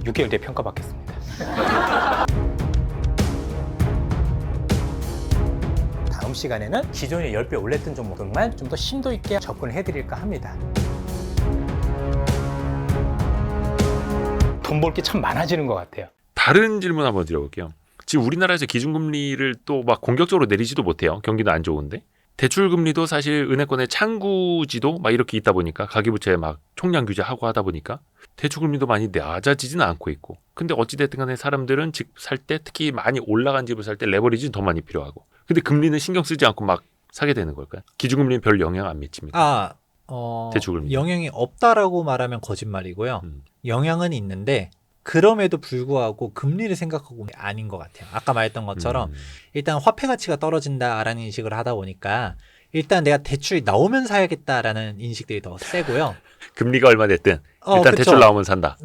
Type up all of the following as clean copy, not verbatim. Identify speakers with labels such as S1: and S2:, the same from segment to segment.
S1: 6개월 뒤에 평가받겠습니다. 다음 시간에는 기존에 10배 올랐던 종목들만 좀 더 심도 있게 접근을 해드릴까 합니다. 돈 벌 게 참 많아지는 것 같아요.
S2: 다른 질문 한번 드려볼게요. 지금 우리나라에서 기준금리를 또 막 공격적으로 내리지도 못해요. 경기도 안 좋은데. 대출금리도 사실 은행권의 창구지도 막 이렇게 있다 보니까 가계부채 막 총량 규제하고 하다 보니까 대출금리도 많이 낮아지지는 않고 있고. 근데 어찌됐든 간에 사람들은 집 살 때 특히 많이 올라간 집을 살 때 레버리지는 더 많이 필요하고. 근데 금리는 신경 쓰지 않고 막 사게 되는 걸까요? 기준금리는 별 영향 안 미칩니다. 대출금리.
S3: 영향이 없다라고 말하면 거짓말이고요. 영향은 있는데 그럼에도 불구하고 금리를 생각하고 아닌 것 같아요. 아까 말했던 것처럼 일단 화폐 가치가 떨어진다라는 인식을 하다 보니까 일단 내가 대출이 나오면 사야겠다라는 인식들이 더 세고요.
S2: 금리가 얼마 됐든 일단
S3: 그쵸.
S2: 대출 나오면 산다.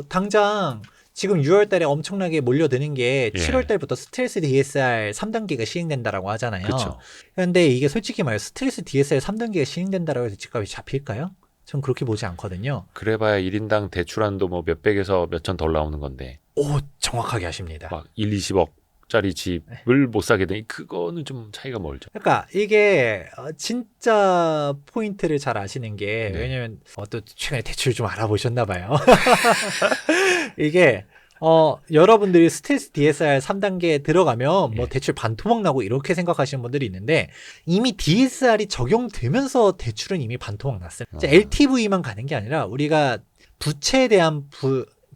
S3: 당장 지금 6월 달에 엄청나게 몰려드는 게
S2: 예.
S3: 7월 달부터 스트레스 DSR 3단계가 시행된다라고 하잖아요.
S2: 그렇죠.
S3: 그런데 이게 솔직히 말해 스트레스 DSR 3단계가 시행된다라고 해서 집값이 잡힐까요? 전 그렇게 보지 않거든요.
S2: 그래봐야 1인당 대출한도 뭐 몇백에서 몇천 덜 나오는 건데
S3: 오, 정확하게 하십니다.
S2: 막 1, 20억짜리 집을 못 사게 되니 그거는 좀 차이가 멀죠.
S3: 그러니까 이게 진짜 포인트를 잘 아시는 게
S2: 네.
S3: 왜냐면 또 최근에 대출 좀 알아보셨나 봐요. 이게 여러분들이 스트레스 DSR 3단계에 들어가면 뭐
S2: 예.
S3: 대출 반토막 나고 이렇게 생각하시는 분들이 있는데 이미 DSR이 적용되면서 대출은 이미 반토막 났어요. 이제 LTV만 가는 게 아니라 우리가 부채에 대한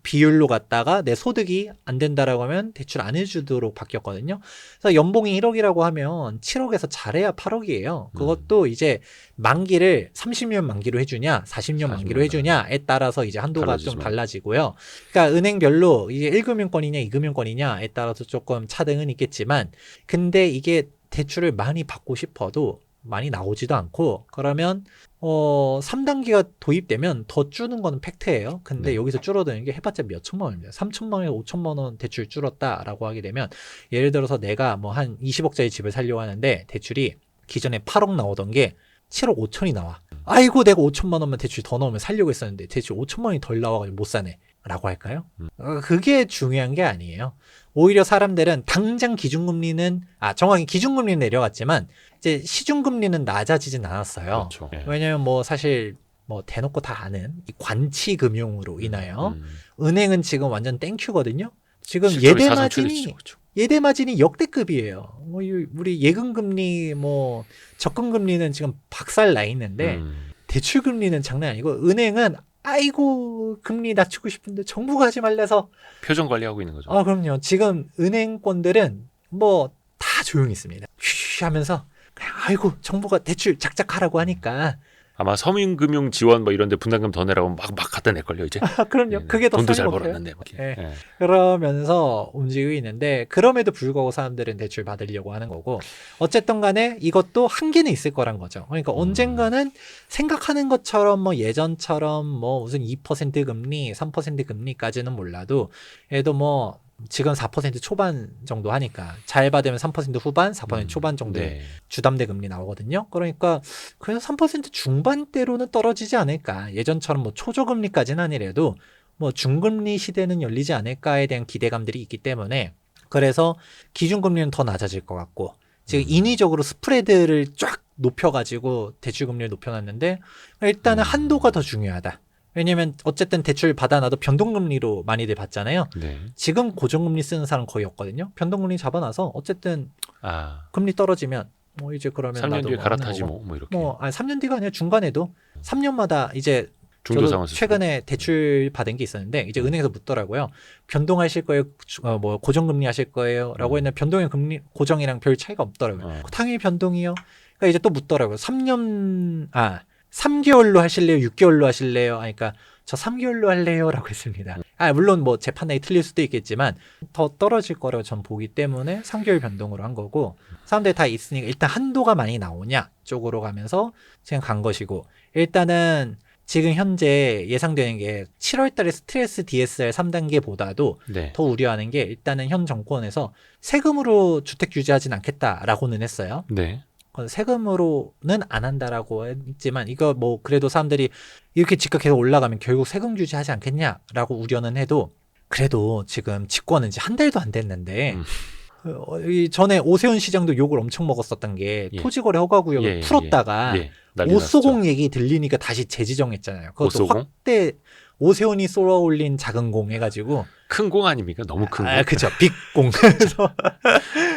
S3: 비율로 갔다가 내 소득이 안 된다라고 하면 대출 안 해주도록 바뀌었거든요. 그래서 연봉이 1억이라고 하면 7억에서 잘해야 8억이에요. 그것도 이제 만기를 30년 만기로 해주냐, 40년 만기로
S2: 40년
S3: 해주냐에 따라서 이제 한도가 좀
S2: 달라지지만.
S3: 달라지고요. 그러니까 은행별로 이제 1금융권이냐, 2금융권이냐에 따라서 조금 차등은 있겠지만, 근데 이게 대출을 많이 받고 싶어도 많이 나오지도 않고 그러면 3단계가 도입되면 더 줄는 거는 팩트예요. 근데
S2: 네.
S3: 여기서 줄어드는 게 해봤자 몇 천만 원입니다. 3천만 원에서 5천만 원 대출 줄었다라고 하게 되면 예를 들어서 내가 뭐 한 20억짜리 집을 살려고 하는데 대출이 기존에 8억 나오던 게 7억 5천이 나와. 아이고 내가 5천만 원만 대출 더 넣으면 살려고 했었는데 대출 5천만 원이 덜 나와가지고 못 사네. 라고 할까요? 그게 중요한 게 아니에요. 오히려 사람들은 당장 기준금리는 정확히 기준금리는 내려갔지만 이제 시중금리는 낮아지진 않았어요.
S2: 그렇죠. 예.
S3: 왜냐면 뭐 사실 뭐 대놓고 다 아는 이 관치금융으로 인하여 은행은 지금 완전 땡큐거든요. 지금
S2: 실적이 사상 최대치죠. 그렇죠.
S3: 예대 마진이 역대급이에요. 뭐 우리 예금금리 뭐 적금금리는 지금 박살 나 있는데 대출금리는 장난 아니고 은행은 아이고 금리 낮추고 싶은데 정부가 하지 말래서
S2: 표정 관리하고 있는 거죠.
S3: 그럼요. 지금 은행권들은 뭐 다 조용히 있습니다. 쉬 하면서 그냥 아이고 정부가 대출 작작하라고 하니까
S2: 아마 서민금융 지원 뭐 이런데 분담금 더 내라고 막 갖다 낼걸요 이제.
S3: 그럼요. 그게 더
S2: 돈도
S3: 싸게
S2: 잘
S3: 먹혀요.
S2: 벌었는데. 막 이렇게.
S3: 예.
S2: 예.
S3: 그러면서 움직이고 있는데 그럼에도 불구하고 사람들은 대출 받으려고 하는 거고 어쨌든 간에 이것도 한계는 있을 거란 거죠. 그러니까 언젠가는 생각하는 것처럼 뭐 예전처럼 뭐 무슨 2% 금리, 3% 금리까지는 몰라도 얘도 뭐 지금 4% 초반 정도 하니까 잘 받으면 3% 후반, 4% 초반 정도의
S2: 네.
S3: 주담대 금리 나오거든요. 그러니까 그래서 3% 중반대로는 떨어지지 않을까. 예전처럼 뭐 초저금리까지는 아니래도 뭐 중금리 시대는 열리지 않을까에 대한 기대감들이 있기 때문에 그래서 기준금리는 더 낮아질 것 같고 지금 인위적으로 스프레드를 쫙 높여가지고 대출금리를 높여놨는데 일단은 한도가 더 중요하다. 왜냐면 어쨌든 대출 받아놔도 변동금리로 많이들 받잖아요.
S2: 네.
S3: 지금 고정금리 쓰는 사람 거의 없거든요. 변동금리 잡아놔서 어쨌든 금리 떨어지면 뭐 이제 그러면
S2: 3년
S3: 나도
S2: 뒤에
S3: 뭐
S2: 갈아타지
S3: 하는 거고.
S2: 뭐 이렇게.
S3: 3년 뒤가 아니라 중간에도 3년마다 이제
S2: 중도
S3: 저도
S2: 상환
S3: 최근에 대출 받은 게 있었는데 이제 은행에서 묻더라고요. 변동하실 거예요? 뭐 고정금리 하실 거예요? 라고 했는데 변동의 금리 고정이랑 별 차이가 없더라고요. 당연히 변동이요. 그러니까 이제 또 묻더라고요. 3개월로 하실래요? 6개월로 하실래요? 그러니까 저 3개월로 할래요? 라고 했습니다. 물론 뭐 제 판단이 틀릴 수도 있겠지만 더 떨어질 거라고 전 보기 때문에 3개월 변동으로 한 거고 사람들이 다 있으니까 일단 한도가 많이 나오냐 쪽으로 가면서 지금 간 것이고 일단은 지금 현재 예상되는 게 7월 달에 스트레스 DSR 3단계보다도
S2: 네.
S3: 더 우려하는 게 일단은 현 정권에서 세금으로 주택 규제하진 않겠다라고는 했어요.
S2: 네.
S3: 그건 세금으로는 안 한다라고 했지만 이거 뭐 그래도 사람들이 이렇게 집값 계속 올라가면 결국 세금 규제하지 않겠냐라고 우려는 해도 그래도 지금 집권은 이제 한 달도 안 됐는데 이 전에 오세훈 시장도 욕을 엄청 먹었었던 게
S2: 예.
S3: 토지거래 허가구역을
S2: 예,
S3: 풀었다가
S2: 예. 난리
S3: 오쏘공
S2: 났었죠.
S3: 얘기 들리니까 다시 재지정했잖아요. 그것도
S2: 오쏘공?
S3: 확대 오세훈이 쏘아올린 작은 공 해가지고
S2: 큰 공 아닙니까? 너무 큰 공.
S3: 그죠 빅공 그래서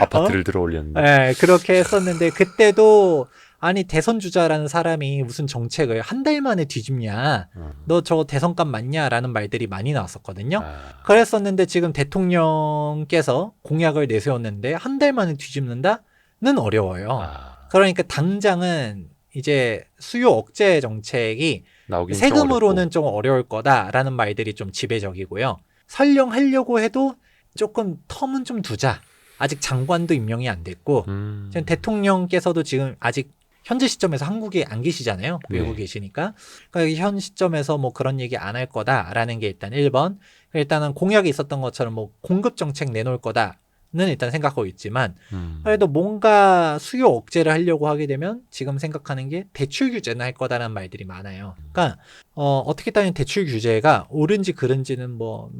S2: 아파트를 들어올렸는데.
S3: 네, 그렇게 했었는데 그때도 아니 대선 주자라는 사람이 무슨 정책을 한 달 만에 뒤집냐 너 저 대선감 맞냐라는 말들이 많이 나왔었거든요.
S2: 아,
S3: 그랬었는데 지금 대통령께서 공약을 내세웠는데 한 달 만에 뒤집는다는 어려워요.
S2: 아,
S3: 그러니까 당장은 이제 수요 억제 정책이
S2: 나오긴
S3: 세금으로는 좀 어려울 거다라는 말들이 좀 지배적이고요. 설령 하려고 해도 조금 텀은 좀 두자. 아직 장관도 임명이 안 됐고 지금 대통령께서도 지금 아직 현재 시점에서 한국에 안 계시잖아요.
S2: 네.
S3: 외국에 계시니까. 그러니까 현 시점에서 뭐 그런 얘기 안 할 거다라는 게 일단 1번. 일단은 공약이 있었던 것처럼 뭐 공급 정책 내놓을 거다는 일단 생각하고 있지만 그래도 뭔가 수요 억제를 하려고 하게 되면 지금 생각하는 게 대출 규제는 할 거다라는 말들이 많아요. 그러니까 어떻게 따지면 대출 규제가 옳은지 그른지는 뭐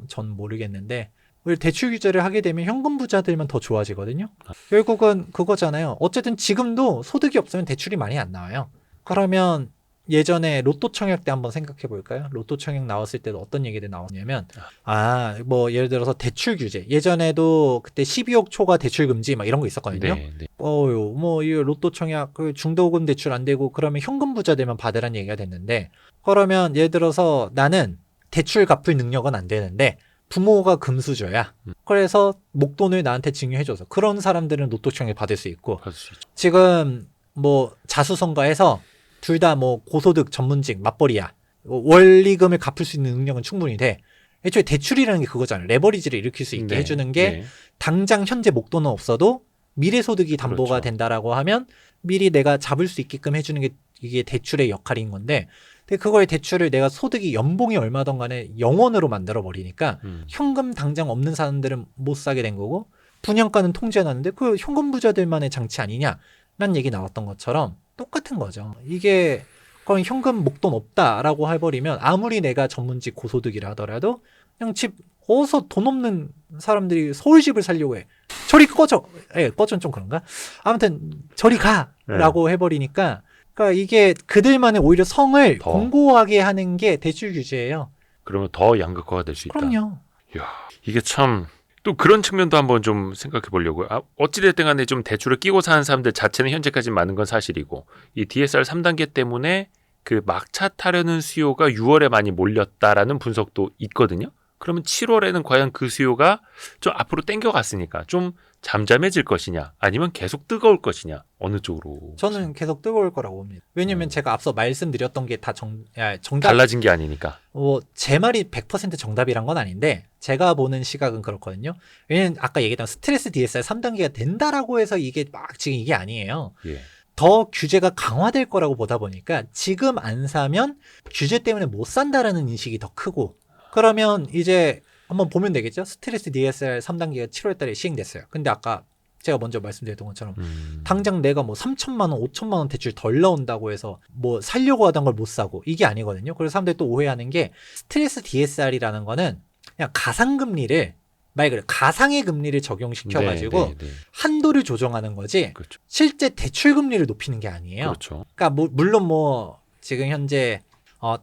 S3: 전 모르겠는데 우리 대출 규제를 하게 되면 현금 부자들만 더 좋아지거든요. 결국은 그거잖아요. 어쨌든 지금도 소득이 없으면 대출이 많이 안 나와요. 그러면 예전에 로또 청약 때 한번 생각해 볼까요? 로또 청약 나왔을 때도 어떤 얘기들 나왔냐면 뭐 예를 들어서 대출 규제. 예전에도 그때 12억 초과 대출 금지 막 이런 거 있었거든요.
S2: 네, 네.
S3: 뭐 이 로또 청약 그 중도금 대출 안 되고 그러면 현금 부자 되면 받으라는 얘기가 됐는데 그러면 예를 들어서 나는 대출 갚을 능력은 안 되는데 부모가 금수저야. 그래서 목돈을 나한테 증여해줘서 그런 사람들은 로또 청약 받을 수 있고
S2: 받을 수 있죠.
S3: 지금 뭐 자수성가해서 둘 다 뭐 고소득 전문직 맞벌이야. 원리금을 갚을 수 있는 능력은 충분히 돼. 애초에 대출이라는 게 그거잖아요. 레버리지를 일으킬 수 있게
S2: 네,
S3: 해주는 게
S2: 네.
S3: 당장 현재 목돈은 없어도 미래 소득이 담보가
S2: 그렇죠.
S3: 된다라고 하면 미리 내가 잡을 수 있게끔 해주는 게 이게 대출의 역할인 건데 근데 그걸 대출을 내가 소득이 연봉이 얼마든 간에 0원으로 만들어 버리니까 현금 당장 없는 사람들은 못 사게 된 거고 분양가는 통제해놨는데 그 현금 부자들만의 장치 아니냐라는 얘기 나왔던 것처럼 똑같은 거죠. 이게 그건 현금 목돈 없다라고 해버리면 아무리 내가 전문직 고소득이라 하더라도 그냥 집 어디서 돈 없는 사람들이 서울집을 살려고 해. 저리 꺼져. 꺼져는 좀 그런가? 아무튼 저리 가라고 해버리니까 그러니까 이게 그들만의 오히려 성을
S2: 더.
S3: 공고하게 하는 게 대출 규제예요.
S2: 그러면 더 양극화가 될 수 있다.
S3: 그럼요.
S2: 이야, 이게 참 또 그런 측면도 한번 좀 생각해 보려고요. 어찌됐든 간에 좀 대출을 끼고 사는 사람들 자체는 현재까지 많은 건 사실이고 이 DSR 3단계 때문에 그 막차 타려는 수요가 6월에 많이 몰렸다라는 분석도 있거든요. 그러면 7월에는 과연 그 수요가 좀 앞으로 땡겨갔으니까 좀 잠잠해질 것이냐 아니면 계속 뜨거울 것이냐 어느 쪽으로
S3: 저는 계속 뜨거울 거라고 봅니다. 왜냐면 제가 앞서 말씀드렸던 게 다 정답.
S2: 달라진 게 아니니까.
S3: 제 말이 100% 정답이란 건 아닌데 제가 보는 시각은 그렇거든요. 왜냐면 아까 얘기했던 스트레스 DSR 3단계가 된다라고 해서 이게 막 지금 이게 아니에요.
S2: 예.
S3: 더 규제가 강화될 거라고 보다 보니까 지금 안 사면 규제 때문에 못 산다라는 인식이 더 크고 그러면 이제 한번 보면 되겠죠. 스트레스 DSR 3단계가 7월 달에 시행됐어요. 근데 아까 제가 먼저 말씀드렸던 것처럼 당장 내가 뭐 3천만 원, 5천만 원 대출 덜 나온다고 해서 뭐 살려고 하던 걸 못 사고 이게 아니거든요. 그래서 사람들이 또 오해하는 게 스트레스 DSR이라는 거는 그냥 가상금리를 말 그대로 가상의 금리를 적용시켜가지고
S2: 네.
S3: 한도를 조정하는 거지
S2: 그렇죠.
S3: 실제 대출 금리를 높이는 게 아니에요.
S2: 그렇죠.
S3: 그러니까 물론 뭐 지금 현재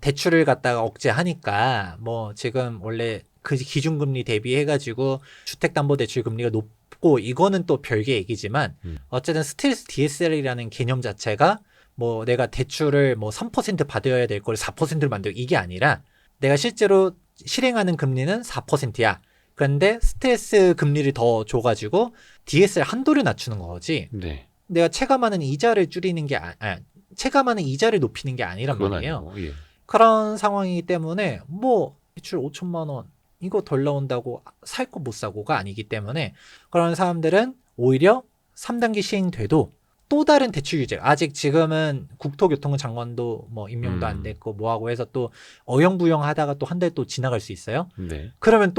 S3: 대출을 갖다가 억제하니까 뭐 지금 원래 그 기준금리 대비해가지고 주택담보대출 금리가 높고 이거는 또 별개 얘기지만 어쨌든 스트레스 DSR이라는 개념 자체가 뭐 내가 대출을 뭐 3% 받아야 될 걸 4%를 만들고 이게 아니라 내가 실제로 실행하는 금리는 4%야. 그런데 스트레스 금리를 더 줘가지고 DSR 한도를 낮추는 거지.
S2: 네.
S3: 내가 체감하는 이자를 줄이는 게 체감하는 이자를 높이는 게 아니란
S2: 그건
S3: 말이에요.
S2: 아니고. 예.
S3: 그런 상황이기 때문에 뭐 대출 5천만 원 이거 덜 나온다고 살 거 못 사고가 아니기 때문에 그런 사람들은 오히려 3단계 시행돼도 또 다른 대출 규제 아직 지금은 국토교통부 장관도 뭐 임명도 안 됐고 뭐하고 해서 또 어영부영 하다가 또 한 달 또 지나갈 수 있어요.
S2: 네.
S3: 그러면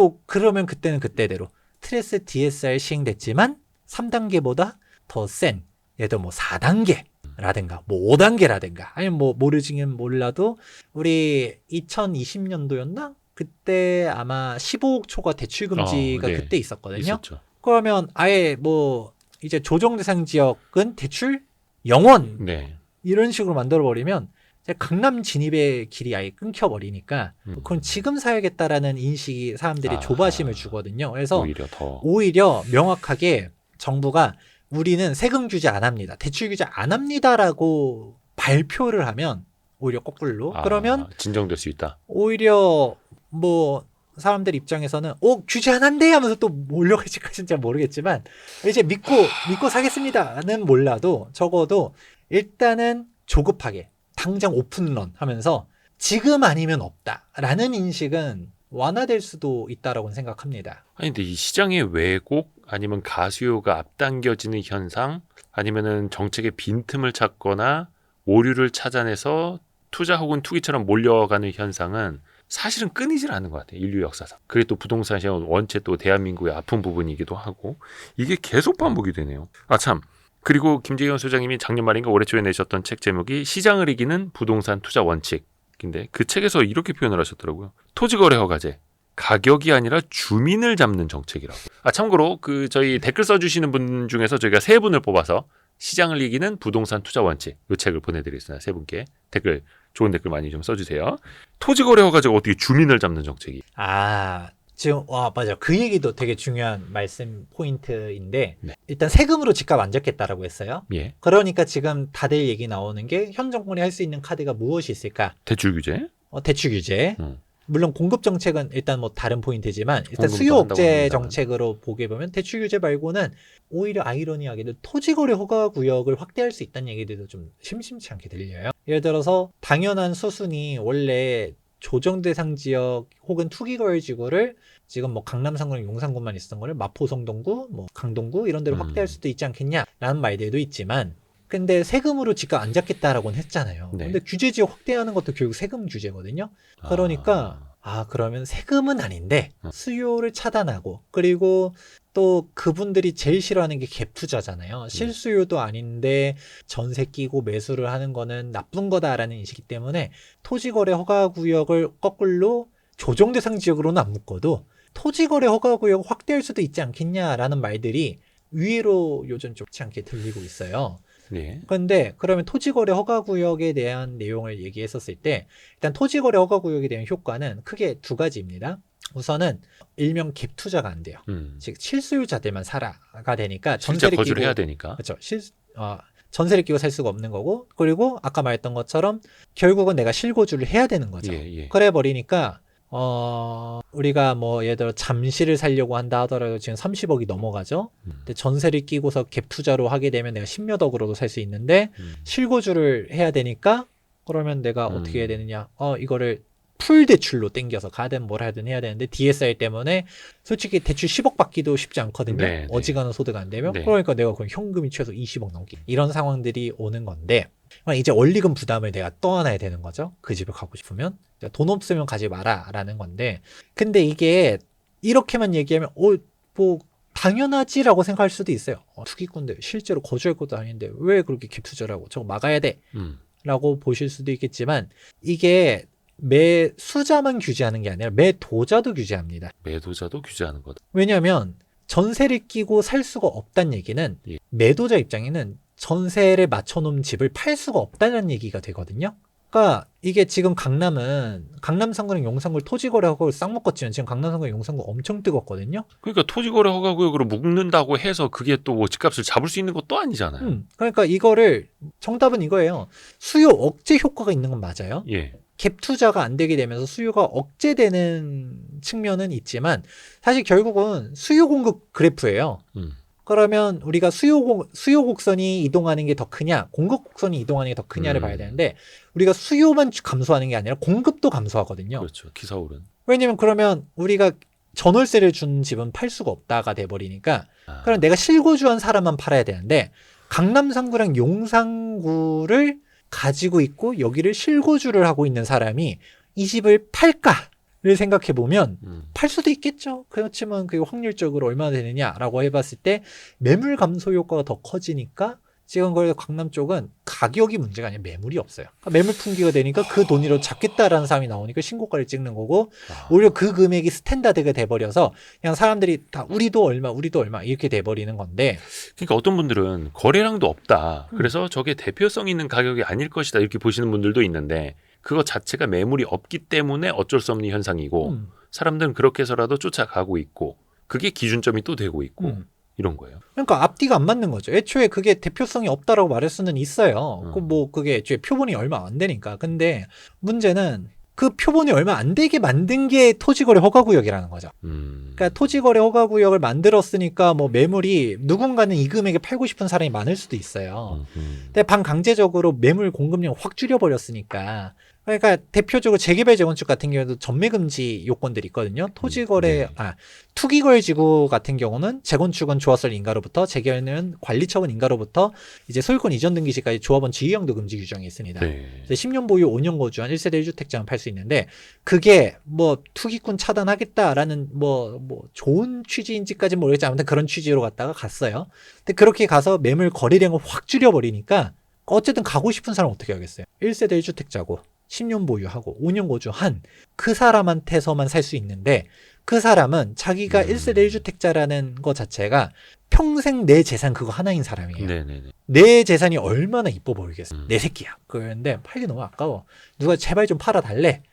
S3: 그때는 그때대로 스트레스 DSR 시행됐지만 3단계보다 더 센 예를 들어 뭐 4단계라든가 뭐 5단계라든가 아니면 뭐 모르지는 몰라도 우리 2020년도였나? 그때 아마 15억 초과 대출 금지가
S2: 네.
S3: 그때 있었거든요.
S2: 있었죠.
S3: 그러면 아예 뭐 이제 조정 대상 지역은 대출 0원
S2: 네.
S3: 이런 식으로 만들어 버리면 강남 진입의 길이 아예 끊겨 버리니까 그건 지금 사야겠다라는 인식이 사람들이
S2: 아.
S3: 조바심을 주거든요. 그래서
S2: 오히려
S3: 명확하게 정부가 우리는 세금 규제 안 합니다. 대출 규제 안 합니다라고 발표를 하면 오히려 거꾸로 그러면
S2: 진정될 수 있다.
S3: 오히려 뭐 사람들 입장에서는 규제 안 한대 하면서 또 몰려갈지까지는 잘 모르겠지만 이제 믿고 사겠습니다는 몰라도 적어도 일단은 조급하게 당장 오픈런 하면서 지금 아니면 없다라는 인식은 완화될 수도 있다라고 생각합니다.
S2: 아니 근데 이 시장의 왜곡 아니면 가수요가 앞당겨지는 현상 아니면은 정책의 빈틈을 찾거나 오류를 찾아내서 투자 혹은 투기처럼 몰려가는 현상은 사실은 끊이질 않는 것 같아요. 인류 역사상. 그게 또 부동산 시장은 원체 또 대한민국의 아픈 부분이기도 하고 이게 계속 반복이 되네요. 참. 그리고 김재현 소장님이 작년 말인가 올해 초에 내셨던 책 제목이 시장을 이기는 부동산 투자 원칙인데 그 책에서 이렇게 표현을 하셨더라고요. 토지거래 허가제. 가격이 아니라 주민을 잡는 정책이라고. 참고로 그 저희 댓글 써주시는 분 중에서 저희가 3분을 뽑아서 시장을 이기는 부동산 투자 원칙 이 책을 보내드리겠습니다. 3분께 댓글 좋은 댓글 많이 좀 써주세요. 토지거래 허가제가 어떻게 주민을 잡는 정책이?
S3: 지금 맞아. 그 얘기도 되게 중요한 말씀 포인트인데
S2: 네.
S3: 일단 세금으로 집값 안 잡겠다라고 했어요.
S2: 예.
S3: 그러니까 지금 다들 얘기 나오는 게 현 정권이 할 수 있는 카드가 무엇이 있을까?
S2: 대출 규제?
S3: 대출 규제. 물론 공급 정책은 일단 뭐 다른 포인트지만 일단
S2: 공급도
S3: 수요
S2: 한다고
S3: 억제
S2: 합니다만.
S3: 정책으로 보게 보면 대출 규제 말고는 오히려 아이러니하게도 토지거래 허가 구역을 확대할 수 있다는 얘기들도 좀 심심치 않게 들려요. 예를 들어서 당연한 수순이 원래 조정 대상 지역 혹은 투기거래 지구를 지금 뭐 강남, 상권, 용산구만 있었던 거를 마포, 성동구, 뭐 강동구 이런 데로 확대할 수도 있지 않겠냐라는 말들도 있지만 근데 세금으로 집값 안 잡겠다라고는 했잖아요.
S2: 네.
S3: 근데 규제 지역 확대하는 것도 결국 세금 규제거든요. 그러니까 그러면 세금은 아닌데 수요를 차단하고 그리고 또 그분들이 제일 싫어하는 게 갭 투자잖아요. 실수요도 아닌데 전세 끼고 매수를 하는 거는 나쁜 거다라는 인식이기 때문에 토지거래 허가구역을 거꾸로 조정 대상 지역으로는 안 묶어도 토지거래 허가구역 확대할 수도 있지 않겠냐라는 말들이 위로 요즘 좋지 않게 들리고 있어요.
S2: 네.
S3: 그런데 그러면 토지거래 허가구역에 대한 내용을 얘기했었을 때 일단 토지거래 허가구역에 대한 효과는 크게 2가지입니다. 우선은 일명 갭 투자가 안 돼요. 즉 실수요자들만 살아가 되니까
S2: 실제
S3: 전세를
S2: 거주를
S3: 끼고
S2: 해야 되니까.
S3: 그렇죠. 전세를 끼고 살 수가 없는 거고 그리고 아까 말했던 것처럼 결국은 내가 실거주를 해야 되는 거죠.
S2: 예.
S3: 그래 버리니까 우리가 뭐 예를 들어 잠실을 살려고 한다 하더라도 지금 30억이 넘어가죠. 근데 전세를 끼고서 갭 투자로 하게 되면 내가 10몇 억으로도 살 수 있는데 실거주를 해야 되니까 그러면 내가 어떻게 해야 되느냐? 이거를 풀 대출로 땡겨서 가든 뭘 하든 해야 되는데 DSR 때문에 솔직히 대출 10억 받기도 쉽지 않거든요.
S2: 네.
S3: 어지간한 소득 안 되면
S2: 네.
S3: 그러니까 내가 그럼 현금이 최소 20억 넘기 이런 상황들이 오는 건데 이제 원리금 부담을 내가 떠안아야 되는 거죠. 그 집을 가고 싶으면 돈 없으면 가지 마라라는 건데 근데 이게 이렇게만 얘기하면 뭐 당연하지라고 생각할 수도 있어요. 투기꾼들 실제로 거주할 것도 아닌데 왜 그렇게 갭 투자를 하고 저거 막아야 돼 라고 보실 수도 있겠지만 이게 매수자만 규제하는 게 아니라 매도자도 규제합니다.
S2: 매도자도 규제하는 거다.
S3: 왜냐하면 전세를 끼고 살 수가 없다는 얘기는
S2: 예.
S3: 매도자 입장에는 전세를 맞춰놓은 집을 팔 수가 없다는 얘기가 되거든요. 그러니까 이게 지금 강남 상권이랑 용산구 토지거래하고 쌍묶었지만 지금 강남 상권 용산구 엄청 뜨겁거든요.
S2: 그러니까 토지거래 허가구역으로 묶는다고 해서 그게 또 뭐 집값을 잡을 수 있는 것도 아니잖아요.
S3: 그러니까 이거를 정답은 이거예요. 수요 억제 효과가 있는 건 맞아요.
S2: 예.
S3: 갭 투자가 안 되게 되면서 수요가 억제되는 측면은 있지만 사실 결국은 수요 공급 그래프예요. 그러면 우리가 수요 곡선이 이동하는 게 더 크냐, 공급 곡선이 이동하는 게 더 크냐를 봐야 되는데 우리가 수요만 감소하는 게 아니라 공급도 감소하거든요.
S2: 그렇죠. 기사오른.
S3: 왜냐면 그러면 우리가 전월세를 준 집은 팔 수가 없다가 돼버리니까 그럼 내가 실거주한 사람만 팔아야 되는데 강남 상구랑 용산구를 가지고 있고 여기를 실거주를 하고 있는 사람이 이 집을 팔까를 생각해 보면 팔 수도 있겠죠. 그렇지만 그게 확률적으로 얼마나 되느냐라고 해봤을 때 매물 감소 효과가 더 커지니까 지금 거래소 강남 쪽은 가격이 문제가 아니라 매물이 없어요. 그러니까 매물 풍기가 되니까 그 돈으로 잡겠다라는 사람이 나오니까 신고가를 찍는 거고 오히려 그 금액이 스탠다드가 돼버려서 그냥 사람들이 다 우리도 얼마 이렇게 돼버리는 건데
S2: 그러니까 어떤 분들은 거래량도 없다. 그래서 저게 대표성 있는 가격이 아닐 것이다. 이렇게 보시는 분들도 있는데 그거 자체가 매물이 없기 때문에 어쩔 수 없는 현상이고 사람들은 그렇게 해서라도 쫓아가고 있고 그게 기준점이 또 되고 있고 이런 거예요.
S3: 그러니까 앞뒤가 안 맞는 거죠. 애초에 그게 대표성이 없다라고 말할 수는 있어요. 그게 애초에 표본이 얼마 안 되니까. 근데 문제는 그 표본이 얼마 안 되게 만든 게 토지거래 허가구역이라는 거죠. 그러니까 토지거래 허가구역을 만들었으니까 뭐 매물이 누군가는 이 금액에 팔고 싶은 사람이 많을 수도 있어요. 근데 반강제적으로 매물 공급量확 줄여버렸으니까 그러니까 대표적으로 재개발 재건축 같은 경우에도 전매금지 요건들이 있거든요. 토지거래, 투기거래지구 같은 경우는 재건축은 조합설 인가로부터, 재개발은 관리처분 인가로부터 이제 소유권 이전 등기 시까지 조합원 지위양도 금지 규정이 있습니다.
S2: 네.
S3: 10년 보유 5년 거주한 1세대 1주택자만 팔 수 있는데 그게 뭐 투기꾼 차단하겠다라는 뭐 좋은 취지인지까지는 모르겠지만 아무튼 그런 취지로 갔다가 갔어요. 근데 그렇게 가서 매물 거래량을 확 줄여버리니까 어쨌든 가고 싶은 사람 어떻게 하겠어요? 1세대 1주택자고 10년 보유하고 5년 거주한 그 사람한테서만 살 수 있는데 그 사람은 자기가 1세대 1주택자라는 거 자체가 평생 내 재산 그거 하나인 사람이에요.
S2: 네네네.
S3: 내 재산이 얼마나 이뻐 보이겠어. 내 새끼야. 그런데 팔기 너무 아까워. 누가 제발 좀 팔아달래.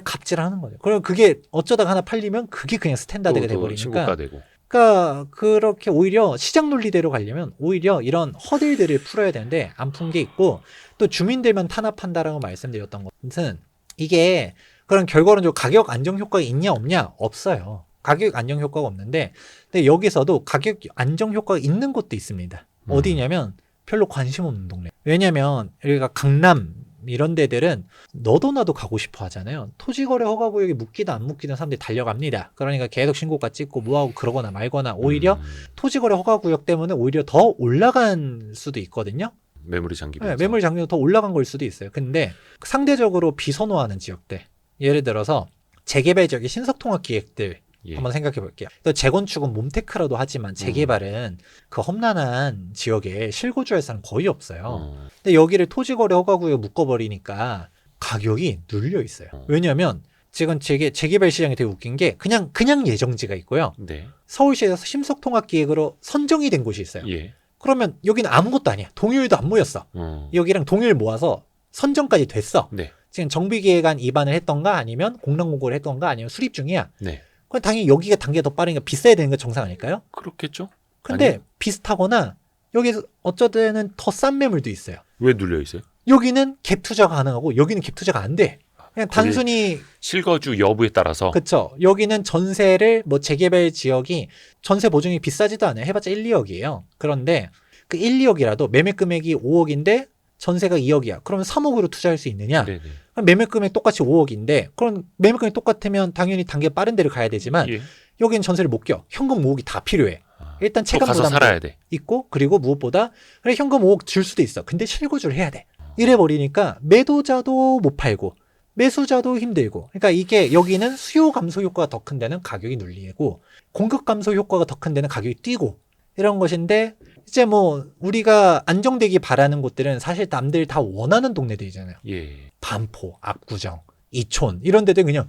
S3: 갑질하는 거죠. 그럼 그게 어쩌다가 하나 팔리면 그게 그냥 스탠다드가 돼버리니까.
S2: 신고가 되고.
S3: 그러니까 그렇게 오히려 시장 논리대로 가려면 오히려 이런 허들들을 풀어야 되는데 안 푼 게 있고 또 주민들만 탄압한다라고 말씀드렸던 것은 이게 그런 결과론적으로 가격 안정 효과가 있냐 없냐 없어요. 가격 안정 효과가 없는데 근데 여기서도 가격 안정 효과가 있는 곳도 있습니다. 어디냐면 별로 관심 없는 동네. 왜냐면 여기가 강남 이런 데들은 너도 나도 가고 싶어 하잖아요. 토지거래 허가구역에 묶이든 안 묶이든 사람들이 달려갑니다. 그러니까 계속 신고가 찍고 뭐하고 그러거나 말거나 오히려 토지거래 허가구역 때문에 오히려 더 올라간 수도 있거든요.
S2: 매물이 잠기면서.
S3: 네, 매물 잠기면 더 올라간 걸 수도 있어요. 근데 상대적으로 비선호하는 지역들 예를 들어서 재개발 지역의 신석통합기획들 한번 생각해 볼게요. 또 재건축은 몸테크라도 하지만 재개발은 그 험난한 지역에 실거주할 사람 거의 없어요. 근데 여기를 토지거래 허가구역 묶어버리니까 가격이 눌려 있어요. 왜냐하면 지금 재개발 시장이 되게 웃긴 게 그냥 예정지가 있고요.
S2: 네.
S3: 서울시에서 심석통합기획으로 선정이 된 곳이 있어요.
S2: 예.
S3: 그러면 여기는 아무것도 아니야. 동일도 안 모였어. 여기랑 동일 모아서 선정까지 됐어.
S2: 네.
S3: 지금 정비기획안 입안을 했던가 아니면 공람공고를 했던가 아니면 수립 중이야.
S2: 네.
S3: 그럼 당연히 여기가 단계가 더 빠르니까 비싸야 되는 게 정상 아닐까요?
S2: 그렇겠죠.
S3: 근데
S2: 아니요.
S3: 비슷하거나 여기서 어쩔 때는 더 싼 매물도 있어요.
S2: 왜 눌려 있어요?
S3: 여기는 갭 투자가 가능하고 여기는 갭 투자가 안 돼. 그냥 단순히
S2: 실거주 여부에 따라서.
S3: 그쵸. 여기는 전세를 뭐 재개발 지역이 전세 보증이 비싸지도 않아요. 해봤자 1, 2억이에요. 그런데 그 1, 2억이라도 매매 금액이 5억인데 전세가 2억이야. 그러면 3억으로 투자할 수 있느냐?
S2: 네네.
S3: 매매 금액 똑같이 5억인데 그럼 매매 금액 똑같으면 당연히 단계 빠른 데를 가야 되지만
S2: 예.
S3: 여기는 전세를 못 껴. 현금 5억이 다 필요해. 일단
S2: 또
S3: 체감
S2: 가서
S3: 부담도
S2: 살아야 돼.
S3: 있고 그리고 무엇보다 그래 현금 5억 줄 수도 있어. 근데 실거주를 해야 돼. 이래 버리니까 매도자도 못 팔고 매수자도 힘들고. 그러니까 이게 여기는 수요 감소 효과가 더 큰 데는 가격이 눌리고 공급 감소 효과가 더 큰 데는 가격이 뛰고 이런 것인데 이제 뭐 우리가 안정되기 바라는 곳들은 사실 남들 다 원하는 동네들이잖아요.
S2: 예.
S3: 반포, 압구정, 이촌 이런 데들 그냥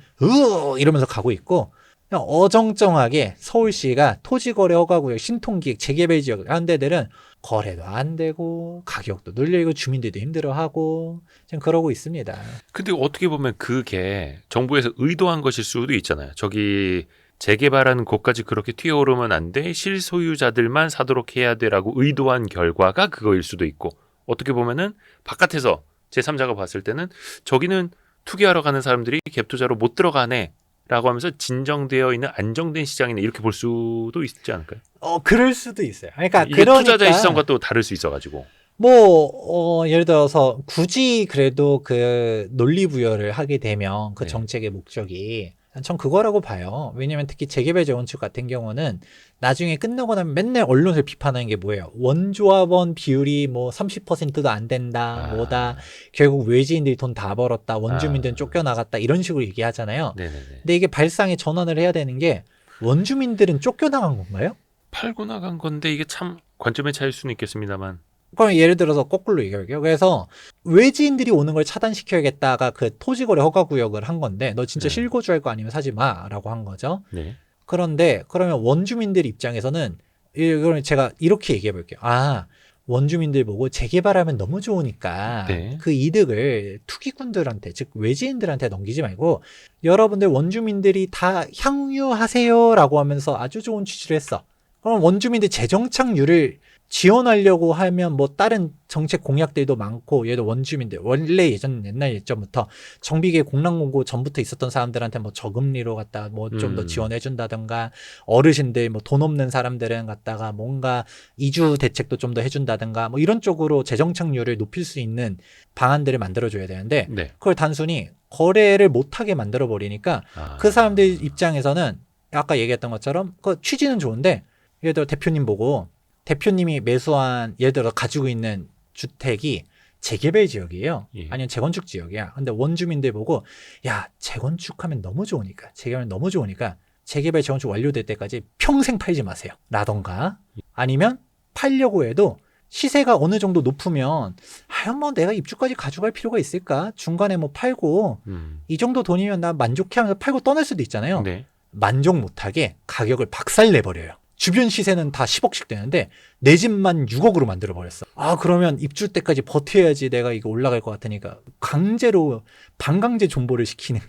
S3: 이러면서 가고 있고 그냥 어정쩡하게 서울시가 토지거래 허가구역, 신통기획, 재개발 지역 이런 데들은 거래도 안 되고 가격도 눌리고 주민들도 힘들어하고 지금 그러고 있습니다.
S2: 근데 어떻게 보면 그게 정부에서 의도한 것일 수도 있잖아요. 저기 재개발하는 곳까지 그렇게 튀어오르면 안 돼. 실소유자들만 사도록 해야 돼라고 의도한 결과가 그거일 수도 있고 어떻게 보면은 바깥에서 제3자가 봤을 때는 저기는 투기하러 가는 사람들이 갭투자로 못 들어가네 라고 하면서 진정되어 있는 안정된 시장이네 이렇게 볼 수도 있지 않을까요?
S3: 그럴 수도 있어요. 그러니까
S2: 이게
S3: 그러니까
S2: 투자자의 시선과 또 다를 수 있어가지고
S3: 예를 들어서 굳이 그래도 그 논리 부여를 하게 되면 그
S2: 네.
S3: 정책의 목적이 전 그거라고 봐요. 왜냐면 특히 재개발 재건축 같은 경우는 나중에 끝나고 나면 맨날 언론을 비판하는 게 뭐예요? 원조합원 비율이 뭐 30%도 안 된다, 뭐다. 결국 외지인들이 돈 다 벌었다, 원주민들은 쫓겨나갔다 이런 식으로 얘기하잖아요.
S2: 네네네.
S3: 근데 이게 발상의 전환을 해야 되는 게 원주민들은 쫓겨나간 건가요?
S2: 팔고 나간 건데 이게 참 관점의 차이일 수는 있겠습니다만
S3: 그럼 예를 들어서 거꾸로 얘기할게요. 그래서 외지인들이 오는 걸 차단시켜야겠다가 그 토지거래 허가구역을 한 건데 너 진짜
S2: 네.
S3: 실거주할 거 아니면 사지 마라고 한 거죠.
S2: 네.
S3: 그런데 그러면 원주민들 입장에서는 그러면 제가 이렇게 얘기해 볼게요. 원주민들 보고 재개발하면 너무 좋으니까
S2: 네.
S3: 그 이득을 투기꾼들한테 즉 외지인들한테 넘기지 말고 여러분들 원주민들이 다 향유하세요라고 하면서 아주 좋은 취지를 했어. 그럼 원주민들 재정착률을 지원하려고 하면 뭐 다른 정책 공약들도 많고 예를 들어 원주민들 원래 옛날 예전부터 정비계 공랑공고 전부터 있었던 사람들한테 뭐 저금리로 갖다 뭐 좀 더 지원해 준다든가 어르신들 뭐 돈 없는 사람들은 갖다가 뭔가 이주 대책도 좀 더 해준다든가 뭐 이런 쪽으로 재정착률을 높일 수 있는 방안들을 만들어 줘야 되는데
S2: 네.
S3: 그걸 단순히 거래를 못하게 만들어 버리니까 그 사람들 입장에서는 아까 얘기했던 것처럼 그 취지는 좋은데 예를 들어 대표님 보고 대표님이 매수한 예를 들어 가지고 있는 주택이 재개발 지역이에요.
S2: 예.
S3: 아니면 재건축 지역이야. 근데 원주민들 보고 야 재건축하면 너무 좋으니까 재개발 너무 좋으니까 재개발 재건축 완료될 때까지 평생 팔지 마세요. 라던가 아니면 팔려고 해도 시세가 어느 정도 높으면 뭐 내가 입주까지 가져갈 필요가 있을까? 중간에 뭐 팔고 이 정도 돈이면 나 만족해하면서 팔고 떠날 수도 있잖아요.
S2: 네.
S3: 만족 못하게 가격을 박살내버려요. 주변 시세는 다 10억씩 되는데 내 집만 6억으로 만들어버렸어. 그러면 입주 때까지 버텨야지 내가 이거 올라갈 것 같으니까 강제로 반강제 존버를 시키는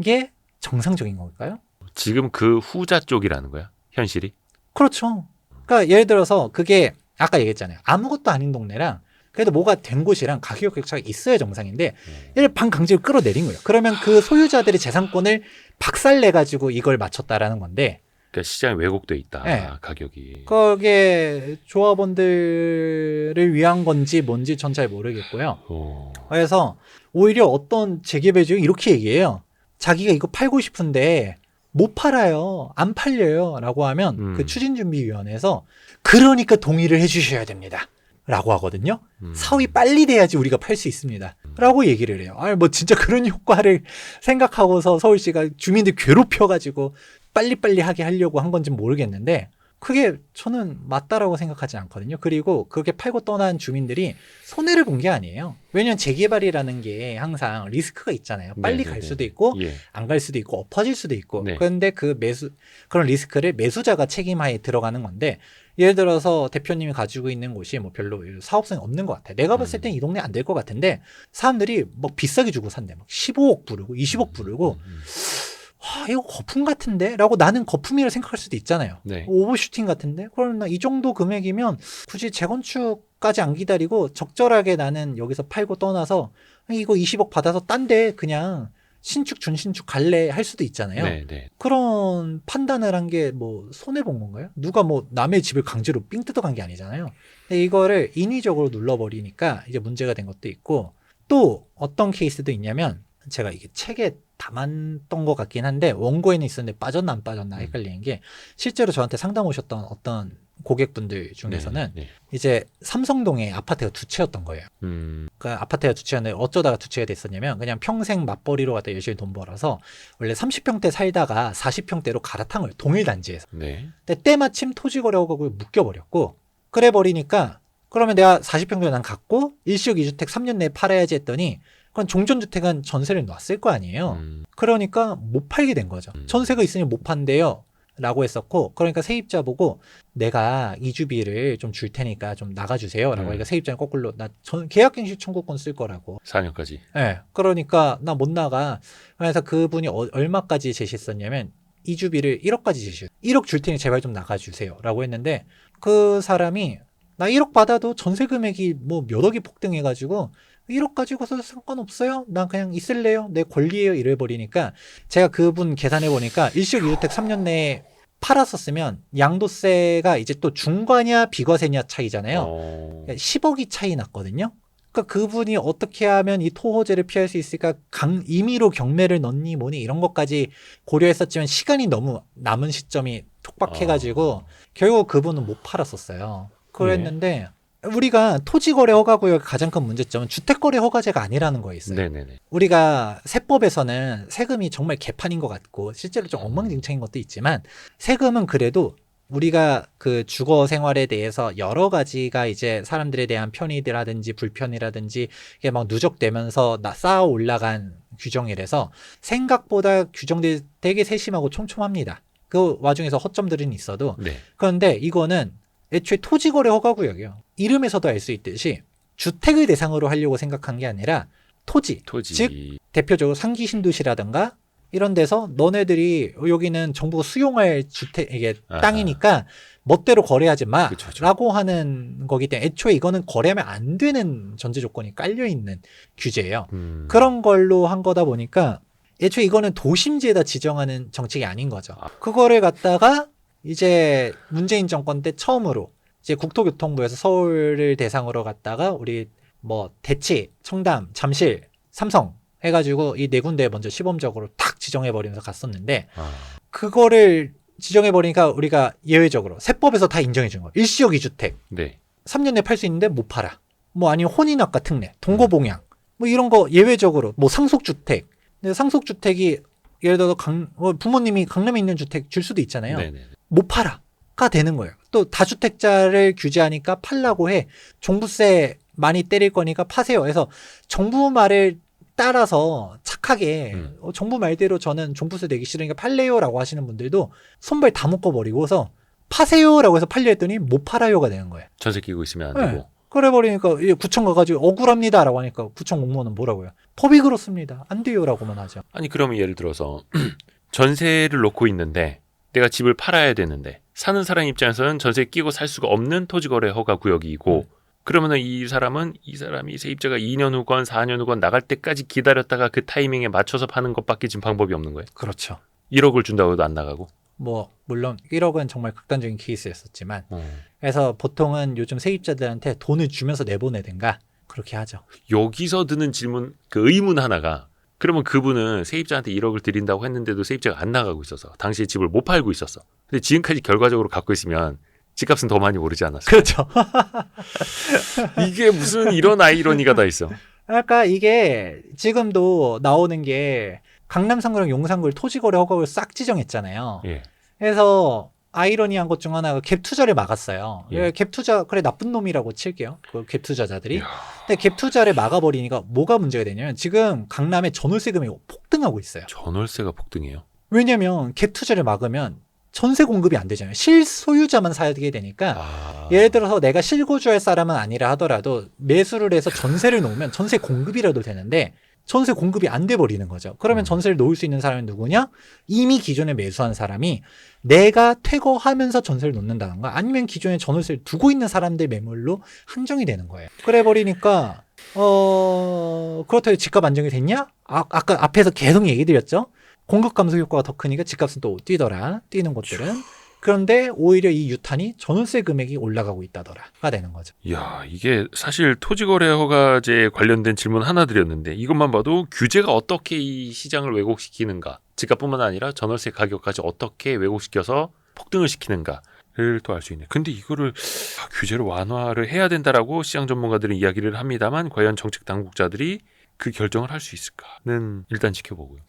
S3: 게 정상적인 걸까요?
S2: 지금 그 후자 쪽이라는 거야? 현실이?
S3: 그렇죠. 그러니까 예를 들어서 그게 아까 얘기했잖아요. 아무것도 아닌 동네랑 그래도 뭐가 된 곳이랑 가격 격차가 있어야 정상인데 얘를 반강제로 끌어내린 거예요. 그러면 그 소유자들의 재산권을 박살내가지고 이걸 맞췄다라는 건데
S2: 그러니까 시장이 왜곡돼 있다.
S3: 네.
S2: 가격이.
S3: 그게 조합원들을 위한 건지 뭔지 전 잘 모르겠고요. 그래서 오히려 어떤 재개발 지역이 이렇게 얘기해요. 자기가 이거 팔고 싶은데 못 팔아요. 안 팔려요. 라고 하면 그 추진준비위원회에서 그러니까 동의를 해주셔야 됩니다. 라고 하거든요. 사업이 빨리 돼야지 우리가 팔 수 있습니다. 라고 얘기를 해요. 뭐 진짜 그런 효과를 생각하고서 서울시가 주민들 괴롭혀가지고 빨리빨리 하게 하려고 한 건지 모르겠는데 그게 저는 맞다라고 생각하지 않거든요. 그리고 그렇게 팔고 떠난 주민들이 손해를 본 게 아니에요. 왜냐하면 재개발이라는 게 항상 리스크가 있잖아요. 빨리 갈 수도 있고
S2: 예.
S3: 안 갈 수도 있고 엎어질 수도 있고
S2: 네.
S3: 그런데 그런 리스크를 매수자가 책임하에 들어가는 건데 예를 들어서 대표님이 가지고 있는 곳이 뭐 별로 사업성이 없는 것 같아. 내가 봤을 땐 이 동네 안 될 것 같은데 사람들이 막 비싸게 주고 산대. 막 15억 부르고 20억 부르고 이거 거품 같은데? 라고 나는 거품이라 생각할 수도 있잖아요.
S2: 네.
S3: 오버슈팅 같은데? 그럼 나 이 정도 금액이면 굳이 재건축까지 안 기다리고 적절하게 나는 여기서 팔고 떠나서 이거 20억 받아서 딴 데 그냥 신축, 준신축 갈래 할 수도 있잖아요.
S2: 네, 네.
S3: 그런 판단을 한 게 뭐 손해본 건가요? 누가 뭐 남의 집을 강제로 삥 뜯어간 게 아니잖아요. 근데 이거를 인위적으로 눌러버리니까 이제 문제가 된 것도 있고 또 어떤 케이스도 있냐면 제가 이게 책에 담았던 것 같긴 한데 원고에는 있었는데 빠졌나 안 빠졌나 헷갈리는 게 실제로 저한테 상담 오셨던 어떤 고객분들 중에서는
S2: 네.
S3: 이제 삼성동에 아파트가 두 채였던 거예요. 그러니까 아파트가 두 채였는데 어쩌다가 두 채가 됐었냐면 그냥 평생 맞벌이로 갖다 열심히 돈 벌어서 원래 30평대 살다가 40평대로 갈아탄 거예요. 동일 단지에서.
S2: 네.
S3: 근데 때마침 토지거래하고 묶여버렸고 그래 버리니까 그러면 내가 40평대 난 갖고 일시적 2주택 3년 내에 팔아야지 했더니 그건 종전주택은 전세를 놨을 거 아니에요. 그러니까 못 팔게 된 거죠. 전세가 있으니 못 판대요. 라고 했었고 그러니까 세입자 보고 내가 이주비를 좀 줄 테니까 좀 나가주세요. 라고 하니까 세입자는 거꾸로 나 계약갱신 청구권 쓸 거라고.
S2: 4년까지.
S3: 네, 그러니까 나 못 나가. 그래서 그분이 얼마까지 제시했었냐면 이주비를 1억까지 제시했어요. 1억 줄 테니 제발 좀 나가주세요. 라고 했는데 그 사람이 나 1억 받아도 전세 금액이 뭐 몇 억이 폭등해가지고 1억 가지고서 상관없어요. 난 그냥 있을래요. 내 권리예요. 이래버리니까 제가 그분 계산해보니까 일시적 2주택 3년 내에 팔았었으면 양도세가 이제 또 중과냐 비과세냐 차이잖아요. 10억이 차이 났거든요. 그러니까 그분이 어떻게 하면 이 토호제를 피할 수 있을까 임의로 경매를 넣니 뭐니 이런 것까지 고려했었지만 시간이 너무 남은 시점이 촉박해가지고 결국 그분은 못 팔았었어요. 그랬는데 우리가 토지거래 허가구역의 가장 큰 문제점은 주택거래 허가제가 아니라는 거에 있어요.
S2: 네네네.
S3: 우리가 세법에서는 세금이 정말 개판인 것 같고 실제로 좀 엉망진창인 것도 있지만 세금은 그래도 우리가 그 주거 생활에 대해서 여러 가지가 이제 사람들에 대한 편의라든지 불편이라든지 이게 막 누적되면서 쌓아 올라간 규정이라서 생각보다 규정들이 되게 세심하고 촘촘합니다. 그 와중에서 허점들은 있어도
S2: 네.
S3: 그런데 이거는 애초에 토지거래 허가구역이요. 이름에서도 알 수 있듯이 주택을 대상으로 하려고 생각한 게 아니라 토지,
S2: 토지.
S3: 즉 대표적으로 상기 신도시라든가 이런 데서 너네들이 여기는 정부가 수용할 주택 이게
S2: 아하.
S3: 땅이니까 멋대로 거래하지
S2: 그쵸, 그쵸.
S3: 마라고 하는 거기 때문에 애초에 이거는 거래하면 안 되는 전제 조건이 깔려 있는 규제예요. 그런 걸로 한 거다 보니까 애초에 이거는 도심지에다 지정하는 정책이 아닌 거죠. 그거를 갖다가 이제 문재인 정권 때 처음으로 이제 국토교통부에서 서울을 대상으로 갖다가 우리 뭐 대치, 청담, 잠실, 삼성 해가지고 이 네 군데에 먼저 시범적으로 탁 지정해버리면서 갔었는데 그거를 지정해버리니까 우리가 예외적으로 세법에서 다 인정해준 거예요. 일시적 2주택
S2: 네.
S3: 3년 내에 팔 수 있는데 못 팔아. 뭐 아니면 혼인학과 특례, 동거봉양 뭐 이런 거 예외적으로 뭐 상속주택. 근데 상속주택이 예를 들어서 부모님이 강남에 있는 주택 줄 수도 있잖아요.
S2: 네네.
S3: 못 팔아가 되는 거예요. 또 다주택자를 규제하니까 팔라고 해. 종부세 많이 때릴 거니까 파세요. 그래서 정부 말을 따라서 착하게 정부 말대로 저는 종부세 내기 싫으니까 팔래요라고 하시는 분들도 손발 다 묶어버리고서 파세요라고 해서 팔려 했더니 못 팔아요가 되는 거예요.
S2: 전세 끼고 있으면 안
S3: 네.
S2: 되고.
S3: 그래 버리니까 구청 가가지고 억울합니다라고 하니까 구청 공무원은 뭐라고요? 법이 그렇습니다. 안 돼요라고만 하죠.
S2: 아니 그러면 예를 들어서 전세를 놓고 있는데 내가 집을 팔아야 되는데 사는 사람 입장에서는 전세 끼고 살 수가 없는 토지거래 허가 구역이고 그러면은 이 사람이 세입자가 2년 후건 4년 후건 나갈 때까지 기다렸다가 그 타이밍에 맞춰서 파는 것밖에 지금 방법이 없는 거예요.
S3: 그렇죠.
S2: 1억을 준다고 해도 안 나가고.
S3: 뭐 물론 1억은 정말 극단적인 케이스였었지만 그래서 보통은 요즘 세입자들한테 돈을 주면서 내보내든가 그렇게 하죠.
S2: 여기서 드는 질문, 그 의문 하나가 그러면 그분은 세입자한테 1억을 드린다고 했는데도 세입자가 안 나가고 있어서 당시에 집을 못 팔고 있었어. 근데 지금까지 결과적으로 갖고 있으면 집값은 더 많이 오르지 않았어요.
S3: 그렇죠.
S2: 이게 무슨 이런 아이러니가 다 있어.
S3: 그러니까 이게 지금도 나오는 게 강남 상구랑 용산구를 토지거래 허가를 싹 지정했잖아요.
S2: 예.
S3: 그래서 아이러니한 것 중 하나가 갭 투자를 막았어요.
S2: 예.
S3: 갭 투자 그래 나쁜 놈이라고 칠게요. 그 갭 투자자들이. 근데 갭 투자를 막아버리니까 뭐가 문제가 되냐면 지금 강남의 전월세금이 폭등하고 있어요.
S2: 전월세가 폭등해요.
S3: 왜냐면 갭 투자를 막으면 전세 공급이 안 되잖아요. 실소유자만 사게 되니까
S2: 아.
S3: 예를 들어서 내가 실거주할 사람은 아니라 하더라도 매수를 해서 전세를 놓으면 전세 공급이라도 되는데 전세 공급이 안 돼 버리는 거죠. 그러면 전세를 놓을 수 있는 사람이 누구냐? 이미 기존에 매수한 사람이 내가 퇴거하면서 전세를 놓는다던가 아니면 기존에 전월세를 두고 있는 사람들 매물로 한정이 되는 거예요. 그래 버리니까 그렇다고 집값 안정이 됐냐? 아까 앞에서 계속 얘기 드렸죠. 공급 감소 효과가 더 크니까 집값은 또 뛰더라. 뛰는 곳들은. 그런데 오히려 이 유탄이 전월세 금액이 올라가고 있다더라가 되는 거죠.
S2: 이야, 이게 사실 토지거래 허가제에 관련된 질문 하나 드렸는데 이것만 봐도 규제가 어떻게 이 시장을 왜곡시키는가, 집값뿐만 아니라 전월세 가격까지 어떻게 왜곡시켜서 폭등을 시키는가를 또 알 수 있네. 근데 이거를 규제를 완화를 해야 된다라고 시장 전문가들은 이야기를 합니다만 과연 정책 당국자들이 그 결정을 할 수 있을까는 일단 지켜보고요.